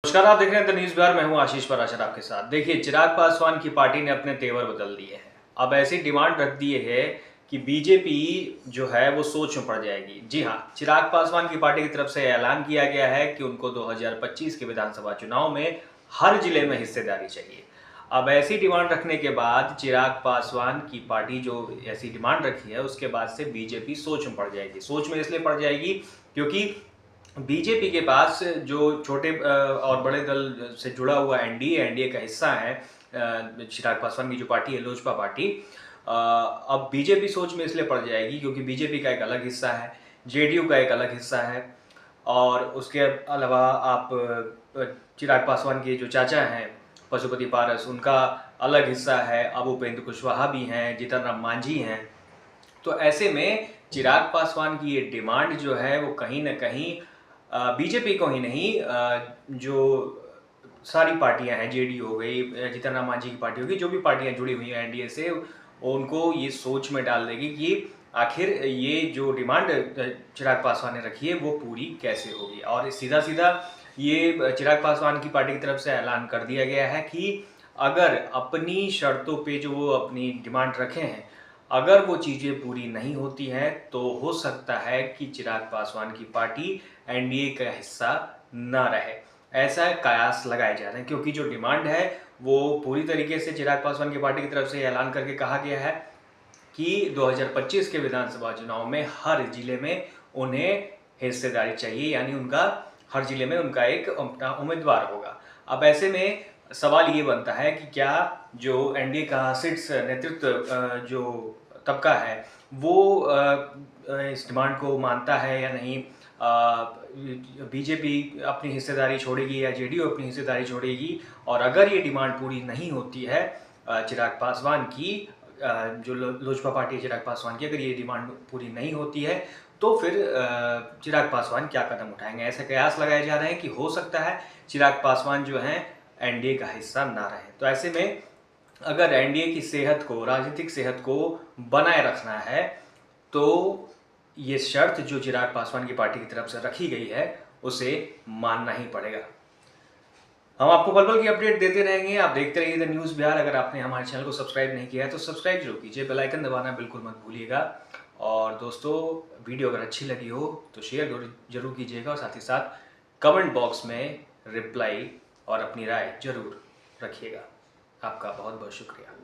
नमस्कार, आप देख रहे हैं द न्यूज़ बिहार। मैं हूं आशीष पराशर आपके साथ। देखिए, चिराग पासवान की पार्टी ने अपने तेवर बदल दिए हैं। अब ऐसी डिमांड रख दी है कि बीजेपी जो है वो सोच में पड़ जाएगी। जी हाँ, चिराग पासवान की पार्टी की तरफ से ऐलान किया गया है कि उनको 2025 के विधानसभा चुनाव में हर जिले में हिस्सेदारी चाहिए। अब ऐसी डिमांड रखने के बाद चिराग पासवान की पार्टी जो ऐसी डिमांड रखी है, उसके बाद से बीजेपी सोच में पड़ जाएगी। सोच में इसलिए पड़ जाएगी क्योंकि बीजेपी के पास जो छोटे और बड़े दल से जुड़ा हुआ एनडीए का हिस्सा है, चिराग पासवान की जो पार्टी है लोजपा पार्टी, अब बीजेपी सोच में इसलिए पड़ जाएगी क्योंकि बीजेपी का एक अलग हिस्सा है, जेडीयू का एक अलग हिस्सा है। और उसके अलावा आप चिराग पासवान के जो चाचा हैं पशुपति पारस, उनका अलग हिस्सा है। अब उपेंद्र कुशवाहा भी हैं, जीतन राम मांझी हैं। तो ऐसे में चिराग पासवान की ये डिमांड जो है वो कहीं न कहीं बीजेपी को ही नहीं, जो सारी पार्टियां हैं, जेडीयू हो गई, जीतन राम मांझी की पार्टी होगी, जो भी पार्टियां जुड़ी हुई हैं एनडीए से, उनको ये सोच में डाल देगी कि आखिर ये जो डिमांड चिराग पासवान ने रखी है वो पूरी कैसे होगी। और सीधा सीधा ये चिराग पासवान की पार्टी की तरफ से ऐलान कर दिया गया है कि अगर अपनी शर्तों पे जो वो अपनी डिमांड रखे हैं, अगर वो चीज़ें पूरी नहीं होती हैं तो हो सकता है कि चिराग पासवान की पार्टी एनडीए का हिस्सा ना रहे। ऐसा कयास लगाए जा रहे हैं क्योंकि जो डिमांड है वो पूरी तरीके से चिराग पासवान की पार्टी की तरफ से ऐलान करके कहा गया है कि 2025 के विधानसभा चुनाव में हर जिले में उन्हें हिस्सेदारी चाहिए, यानी उनका हर जिले में उनका एक अपना उम्मीदवार होगा। अब ऐसे में सवाल ये बनता है कि क्या जो एनडीए का शीर्ष नेतृत्व जो तबका है वो इस डिमांड को मानता है या नहीं। बीजेपी अपनी हिस्सेदारी छोड़ेगी या जेडीयू अपनी हिस्सेदारी छोड़ेगी। और अगर ये डिमांड पूरी नहीं होती है चिराग पासवान की, जो लोजपा पार्टी है चिराग पासवान की, अगर ये डिमांड पूरी नहीं होती है तो फिर चिराग पासवान क्या कदम उठाएंगे। ऐसे कयास लगाए जा रहे हैं कि हो सकता है चिराग पासवान जो हैं एनडीए का हिस्सा ना रहे। तो ऐसे में अगर एनडीए की सेहत को, राजनीतिक सेहत को बनाए रखना है तो ये शर्त जो चिराग पासवान की पार्टी की तरफ से रखी गई है उसे मानना ही पड़ेगा। हम आपको पल पल की अपडेट देते रहेंगे। आप देखते रहिए द न्यूज़ बिहार। अगर आपने हमारे चैनल को सब्सक्राइब नहीं किया है तो सब्सक्राइब जरूर कीजिए, बेल आइकन दबाना बिल्कुल मत भूलिएगा। और दोस्तों, वीडियो अगर अच्छी लगी हो तो शेयर जरूर कीजिएगा और साथ ही साथ कमेंट बॉक्स में रिप्लाई और अपनी राय जरूर रखिएगा। आपका बहुत बहुत शुक्रिया।